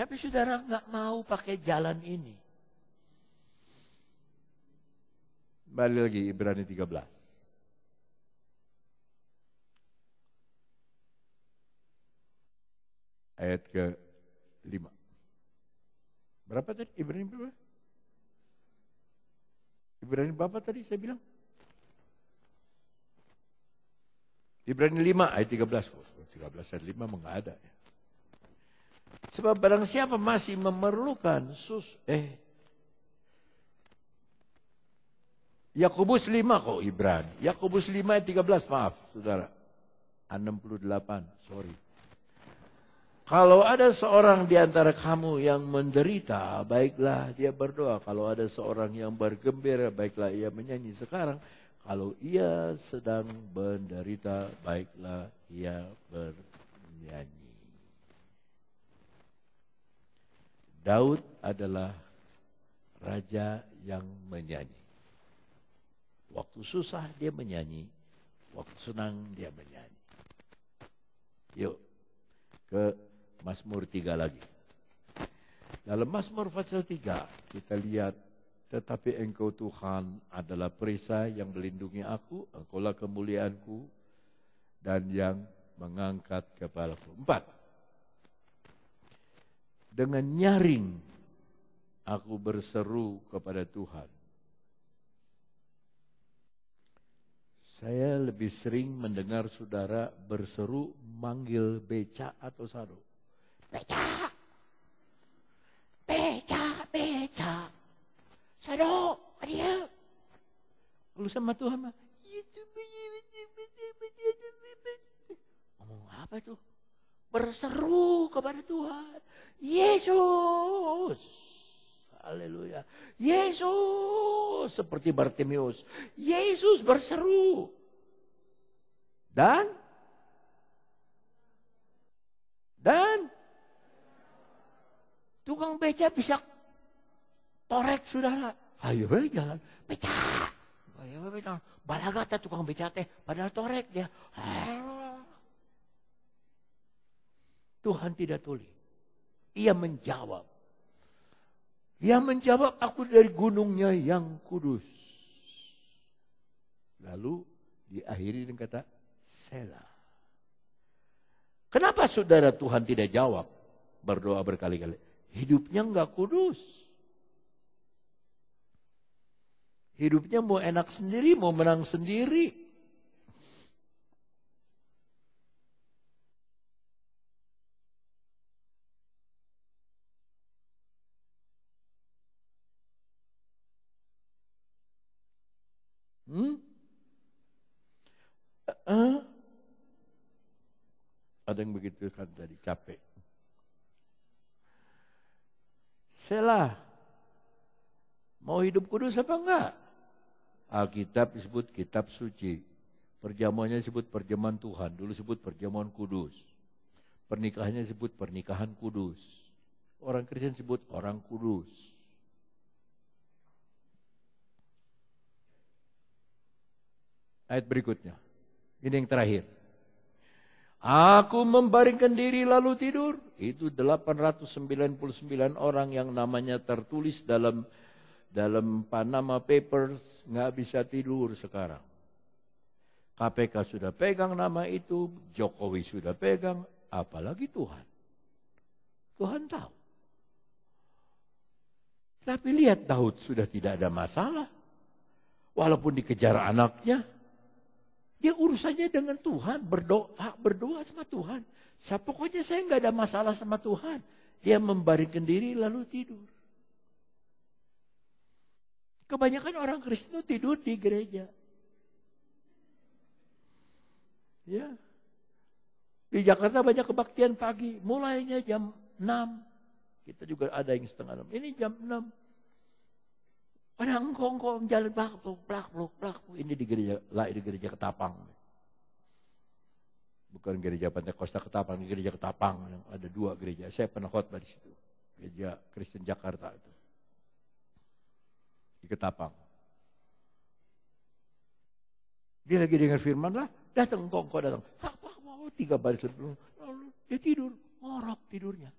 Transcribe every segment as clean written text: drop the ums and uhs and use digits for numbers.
Tapi saudara nggak mau pakai jalan ini. Balik lagi Ibrani 13. Ayat ke-5. Berapa tadi? Ibrani berapa? Ibrani berapa tadi saya bilang? Ibrani 5 ayat 13. 13 ayat 5 enggak ada ya. Sebab barang siapa masih memerlukan Yakobus 5 kok Ibrani. Yakobus 5 ayat 13, maaf saudara. 68, sorry. Kalau ada seorang di antara kamu yang menderita, baiklah dia berdoa. Kalau ada seorang yang bergembira, baiklah ia menyanyi. Sekarang, kalau ia sedang menderita, baiklah ia bernyanyi. Daud adalah raja yang menyanyi. Waktu susah dia menyanyi, waktu senang dia menyanyi. Yuk, ke Mazmur 3 lagi. Dalam Mazmur pasal 3 kita lihat, tetapi Engkau Tuhan adalah perisai yang melindungi aku, Engkaulah kemuliaanku dan yang mengangkat kepalaku. 4. Dengan nyaring aku berseru kepada Tuhan. Saya lebih sering mendengar saudara berseru manggil beca atau sado. Beca, beca, beca, sado, dia. Lalu sama Tuhan mah, ngomong apa itu? Berseru kepada Tuhan. Yesus. Haleluya. Yesus. Seperti Bartimeus. Yesus berseru. Dan tukang beca bisa torek saudara. Ayo jalan. Beca. Ayo beca. Balagata tukang beca teh. Padahal torek dia. Tuhan tidak tuli. Ia menjawab. Ia menjawab, aku dari gunungnya yang kudus. Lalu diakhiri dengan kata Selah. Kenapa saudara Tuhan tidak jawab? Berdoa berkali-kali. Hidupnya enggak kudus. Hidupnya mau enak sendiri, mau menang sendiri. Ada yang begitu kan tadi, capek. Selah. Mau hidup kudus apa enggak? Alkitab disebut kitab suci. Perjamuannya disebut perjamuan Tuhan. Dulu disebut perjamuan kudus. Pernikahannya disebut pernikahan kudus. Orang Kristen disebut orang kudus. Ayat berikutnya. Ini yang terakhir. Aku membaringkan diri lalu tidur. Itu 899 orang yang namanya tertulis dalam Panama Papers. Nggak bisa tidur sekarang. KPK sudah pegang nama itu. Jokowi sudah pegang. Apalagi Tuhan. Tuhan tahu. Tapi lihat Daud sudah tidak ada masalah. Walaupun dikejar anaknya. Dia urusannya dengan Tuhan, berdoa sama Tuhan. Pokoknya saya nggak ada masalah sama Tuhan. Dia membaringkan diri lalu tidur. Kebanyakan orang Kristen tidur di gereja. Ya. Di Jakarta banyak kebaktian pagi, mulainya jam 6. Kita juga ada yang setengah 6. Ini jam 6. Ada engkong jalan plak. Ini di gereja Ketapang. Bukan gereja Pantai Kosta Ketapang, di gereja Ketapang. Ada 2 gereja. Saya pernah khotbah di situ. Gereja Kristen Jakarta itu. Di Ketapang. Dia lagi dengar firman lah. Datang engkong datang. 3 baris sebelum. Lalu dia tidur. Ngorok tidurnya.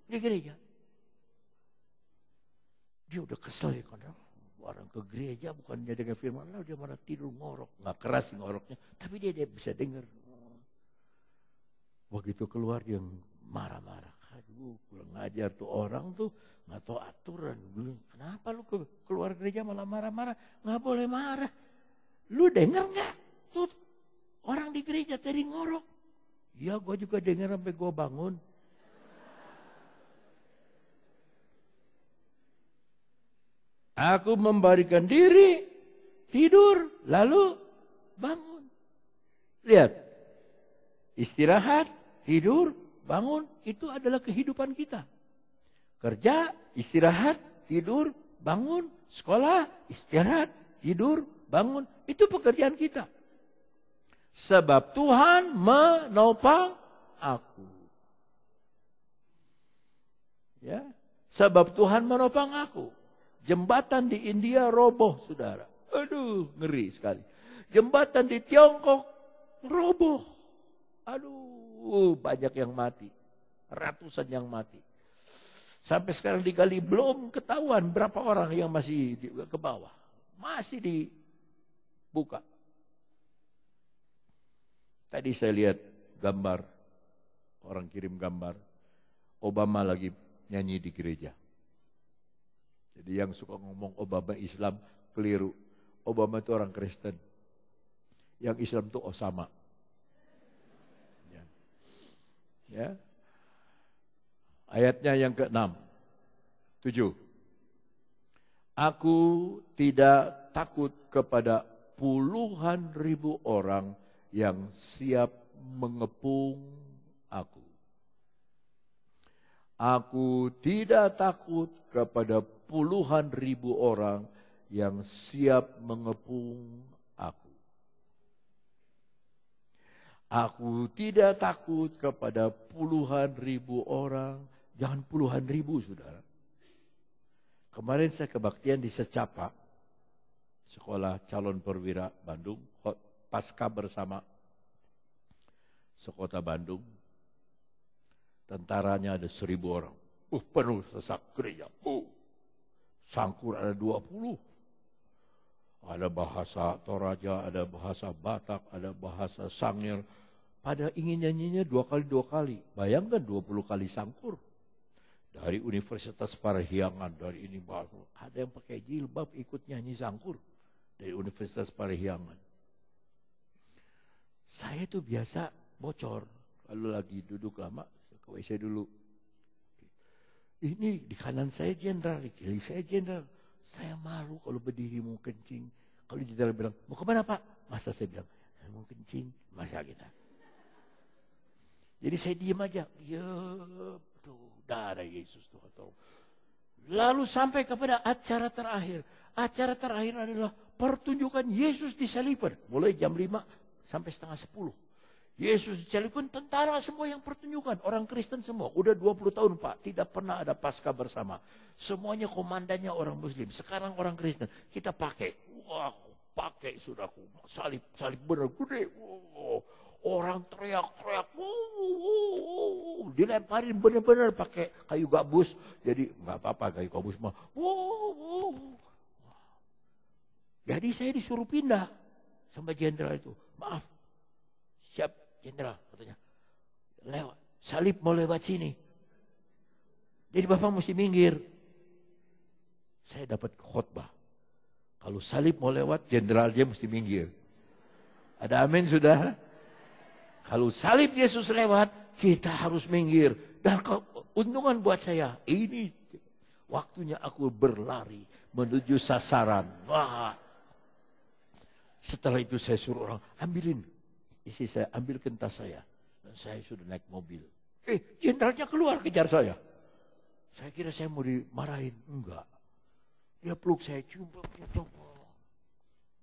Di gereja. Dia udah kesel ya, kadang orang ke gereja bukannya dengan firman Allah, dia malah tidur ngorok. Nggak keras sih ngoroknya, tapi dia bisa dengar. Begitu keluar dia marah-marah. Aduh, kurang ngajar tuh orang tuh, nggak tahu aturan. Kenapa lu keluar gereja malah marah-marah? Nggak boleh marah. Lu dengar nggak? Tuh orang di gereja tadi ngorok. Ya, gue juga dengar sampai gue bangun. Aku membarikan diri, tidur, lalu bangun. Lihat, istirahat, tidur, bangun, itu adalah kehidupan kita. Kerja, istirahat, tidur, bangun, sekolah, istirahat, tidur, bangun, itu pekerjaan kita. Sebab Tuhan menopang aku. Ya, sebab Tuhan menopang aku. Jembatan di India roboh, saudara. Aduh, ngeri sekali. Jembatan di Tiongkok roboh. Aduh, banyak yang mati. Ratusan yang mati. Sampai sekarang digali belum ketahuan berapa orang yang masih ke bawah. Masih dibuka. Tadi saya lihat gambar, orang kirim gambar. Obama lagi nyanyi di gereja. Jadi yang suka ngomong Obama Islam, keliru. Obama itu orang Kristen. Yang Islam itu Osama. Ya. Ayatnya yang ke-6. 7. Aku tidak takut kepada puluhan ribu orang yang siap mengepung aku. Aku tidak takut kepada puluhan ribu orang yang siap mengepung aku. Aku tidak takut kepada puluhan ribu orang, jangan puluhan ribu, saudara. Kemarin saya kebaktian di Secapa, Sekolah Calon Perwira Bandung, pasca bersama Sekota Bandung. Tentaranya ada 1.000 orang. Penuh sesak gereja. Sangkur ada 20. Ada bahasa Toraja, ada bahasa Batak, ada bahasa Sangir. Pada ingin nyanyinya 2 kali. Bayangkan 20 kali sangkur. Dari Universitas Parahyangan, dari ini baru. Ada yang pakai jilbab ikut nyanyi sangkur. Dari Universitas Parahyangan. Saya tuh biasa bocor. Kalau lagi duduk lama, ke WC dulu. Ini di kanan saya jenderal, di kiri saya jenderal. Saya malu kalau berdiri mau kencing. Kalau jenderal bilang, mau kemana Pak? Masa saya bilang, mau kencing. Masa kita. Jadi saya diam aja. Ya, tuh, darah Yesus Tuhan tolong. Lalu sampai kepada acara terakhir. Acara terakhir adalah pertunjukan Yesus disalibkan. Mulai jam 5 sampai setengah 10. Yesus disalibkan, tentara semua yang pertunjukan. Orang Kristen semua. Udah 20 tahun Pak. Tidak pernah ada Paskah bersama. Semuanya komandannya orang Muslim. Sekarang orang Kristen. Kita pakai. Wah, pakai saudaraku. Salib benar gede. Wow. Orang teriak-teriak. Wow. Dilemparin benar-benar pakai kayu gabus. Jadi nggak apa-apa kayu gabus mah. Wow. Jadi saya disuruh pindah sama jenderal itu. Maaf. Siap. Jenderal katanya, lewat, salib mau lewat sini. Jadi Bapak mesti minggir. Saya dapat khotbah. Kalau salib mau lewat, jenderal dia mesti minggir. Ada amin sudah? Kalau salib Yesus lewat, kita harus minggir. Dan keuntungan buat saya, ini waktunya aku berlari menuju sasaran. Wah. Setelah itu saya suruh orang, ambilin. Isi saya, ambilkan tas saya. Dan saya sudah naik mobil. Jenderalnya keluar kejar saya. Saya kira saya mau dimarahin. Enggak. Dia peluk saya, cium.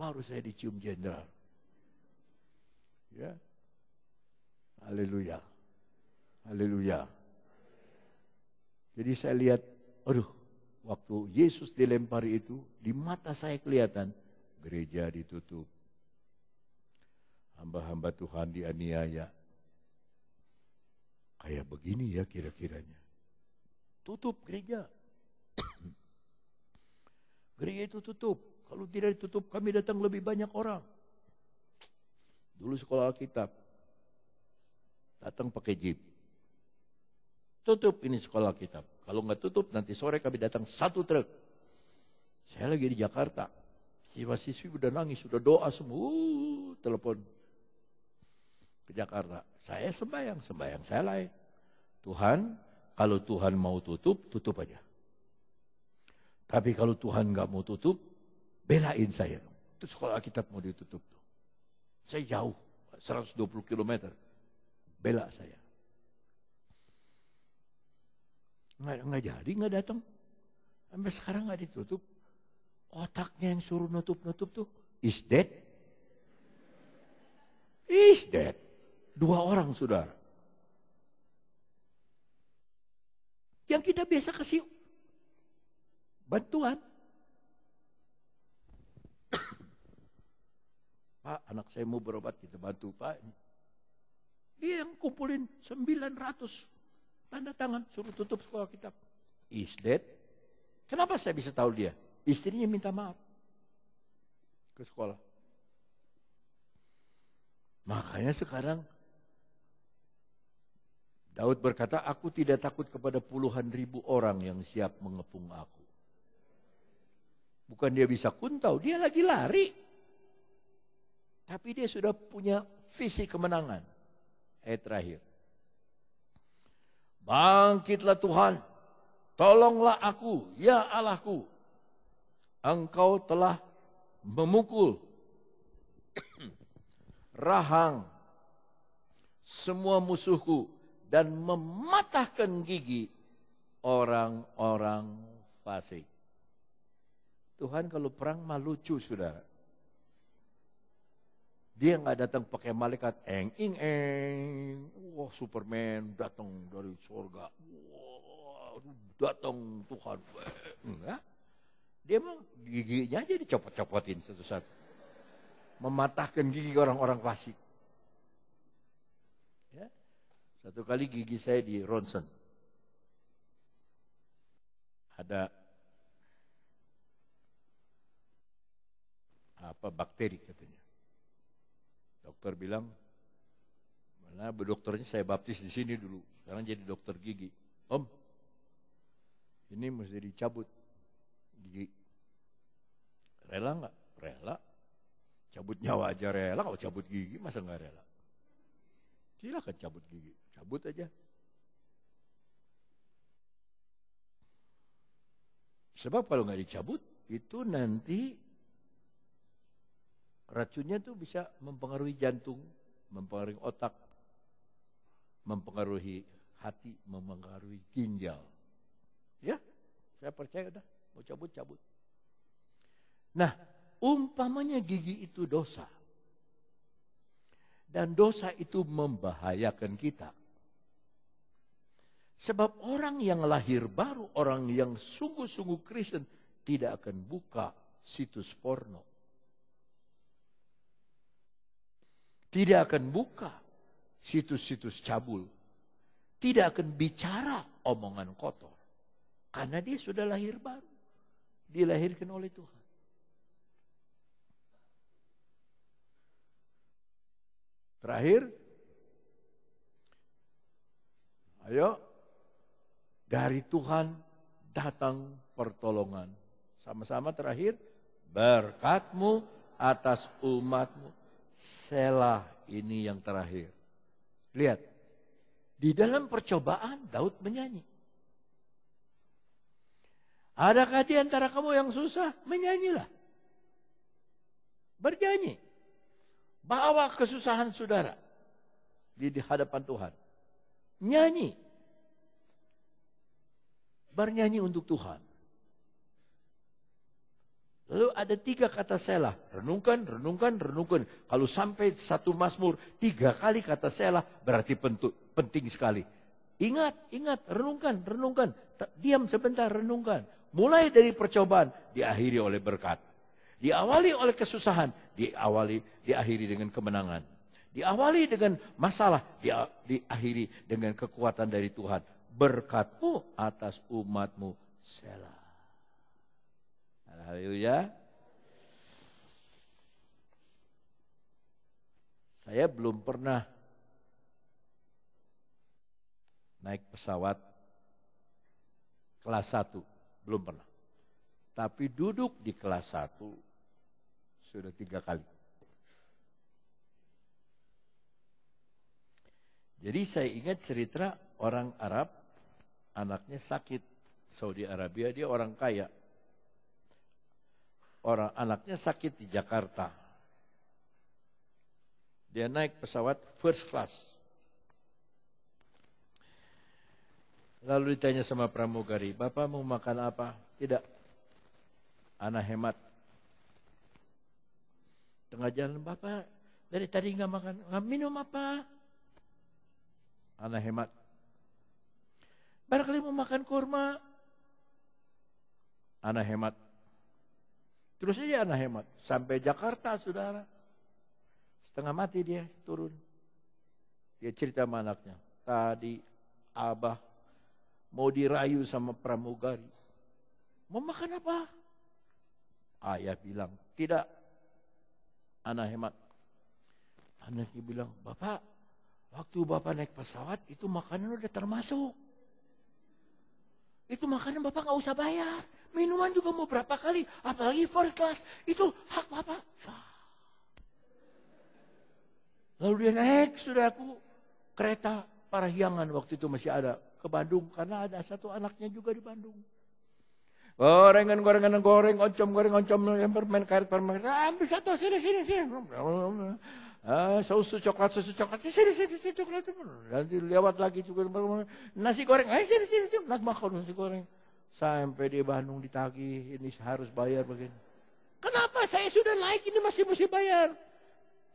Baru saya dicium jenderal. Ya. Haleluya. Haleluya. Jadi saya lihat, waktu Yesus dilempari itu, di mata saya kelihatan, gereja ditutup. Hamba-hamba Tuhan dianiaya. Kayak begini ya kira-kiranya. Tutup gereja. Gereja itu tutup. Kalau tidak ditutup, kami datang lebih banyak orang. Dulu sekolah Alkitab, datang pakai jeep. Tutup ini sekolah Alkitab. Kalau nggak tutup, nanti sore kami datang 1 truk. Saya lagi di Jakarta. Siswa-siswi udah nangis, udah doa semua. Telepon ke Jakarta. Saya sembahyang saya lain. Tuhan, kalau Tuhan mau tutup, tutup aja. Tapi kalau Tuhan nggak mau tutup, belain saya. Itu sekolah Alkitab mau ditutup. Saya jauh, 120 km. Bela saya. Nggak jadi, nggak datang. Sampai sekarang nggak ditutup. Otaknya yang suruh nutup-nutup tuh, is dead. Is dead. 2 orang, saudara. Yang kita biasa kasih bantuan. Pak, anak saya mau berobat, kita bantu. Pak, dia yang kumpulin 900 tanda tangan, suruh tutup sekolah Alkitab. Is dead. Kenapa saya bisa tahu dia? Istrinya minta maaf ke sekolah. Makanya sekarang Daud berkata, aku tidak takut kepada puluhan ribu orang yang siap mengepung aku. Bukan dia bisa kuntau, dia lagi lari. Tapi dia sudah punya visi kemenangan. Ayat terakhir. Bangkitlah Tuhan, tolonglah aku, ya Allahku. Engkau telah memukul rahang semua musuhku dan mematahkan gigi orang-orang fasik. Tuhan kalau perang mah lucu, saudara. Dia nggak datang pakai malaikat eng. Wah, Superman datang dari surga. Wah, datang Tuhan. Enggak. Dia mah giginya aja dicopot-copotin satu-satu. Mematahkan gigi orang-orang fasik. Ya. Satu kali gigi saya di ronsen. Ada bakteri katanya. Dokter bilang, mana dokternya saya baptis di sini dulu. Sekarang jadi dokter gigi. Om, ini mesti dicabut gigi. Rela nggak? Rela. Cabut nyawa aja rela. Kalau cabut gigi masa nggak rela? Silakan cabut gigi. Cabut aja. Sebab kalau nggak dicabut, itu nanti racunnya tuh bisa mempengaruhi jantung, mempengaruhi otak, mempengaruhi hati, mempengaruhi ginjal. Ya, saya percaya udah, mau cabut. Nah, umpamanya gigi itu dosa. Dan dosa itu membahayakan kita. Sebab orang yang lahir baru, orang yang sungguh-sungguh Kristen, tidak akan buka situs porno. Tidak akan buka situs-situs cabul. Tidak akan bicara omongan kotor. Karena dia sudah lahir baru. Dilahirkan oleh Tuhan. Terakhir. Ayo. Dari Tuhan datang pertolongan. Sama-sama terakhir. Berkat-Mu atas umat-Mu. Selah, ini yang terakhir. Lihat, di dalam percobaan Daud menyanyi. Adakah di antara kamu yang susah? Menyanyilah. Bernyanyi. Bawa kesusahan saudara di hadapan Tuhan. Nyanyi. Bernyanyi untuk Tuhan. Lalu ada 3 kata selah. Renungkan. Kalau sampai 1 Mazmur 3 kali kata selah berarti penting sekali. Ingat, renungkan. Diam sebentar, renungkan. Mulai dari percobaan, diakhiri oleh berkat. Diawali oleh kesusahan, diakhiri dengan kemenangan. Diawali dengan masalah, diakhiri dengan kekuatan dari Tuhan. Berkat-Mu atas umat-Mu, selah. Haleluya. Saya belum pernah naik pesawat kelas 1, belum pernah. Tapi duduk di kelas 1 sudah 3 kali. Jadi saya ingat cerita orang Arab, anaknya sakit. Saudi Arabia, dia orang kaya. Anaknya sakit di Jakarta. Dia naik pesawat first class. Lalu ditanya sama pramugari, Bapak mau makan apa? Tidak. Anak hemat. Tengah jalan, Bapak dari tadi nggak makan, nggak minum apa? Anak hemat. Barangkali mau makan kurma. Anak hemat. Terus aja anak hemat. Sampai Jakarta, saudara. Setengah mati dia turun. Dia cerita sama anaknya. Tadi Abah mau dirayu sama pramugari. Mau makan apa? Ayah bilang, tidak. Anak hemat. Anaknya bilang, Bapak, waktu Bapak naik pesawat, itu makanan udah termasuk. Itu makanan Bapak nggak usah bayar. Minuman juga mau berapa kali, apalagi first class. Itu hak Bapak. Lalu dia naik, saudaraku, kereta Parahyangan waktu itu masih ada ke Bandung. Karena ada satu anaknya juga di Bandung. Gorengan, oncom, yang permen karet, ambil satu, sini. Susu coklat, sini coklat. Nanti lewat lagi juga nasi goreng, sini, nak makan nasi goreng. Sampai di Bandung ditagih, ini harus bayar begini. Kenapa saya sudah naik ini masih mesti bayar?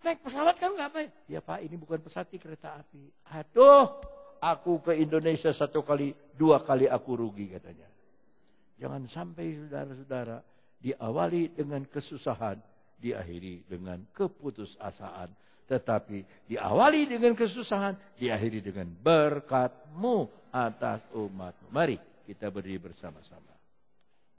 Naik pesawat kan nggak bayar? Ya Pak, ini bukan pesawat, kereta api. Aduh, aku ke Indonesia 1 kali, 2 kali aku rugi katanya. Jangan sampai saudara-saudara diawali dengan kesusahan, diakhiri dengan keputusasaan. Tetapi diawali dengan kesusahan, diakhiri dengan berkat-Mu atas umat-Mu. Mari kita berdiri bersama-sama.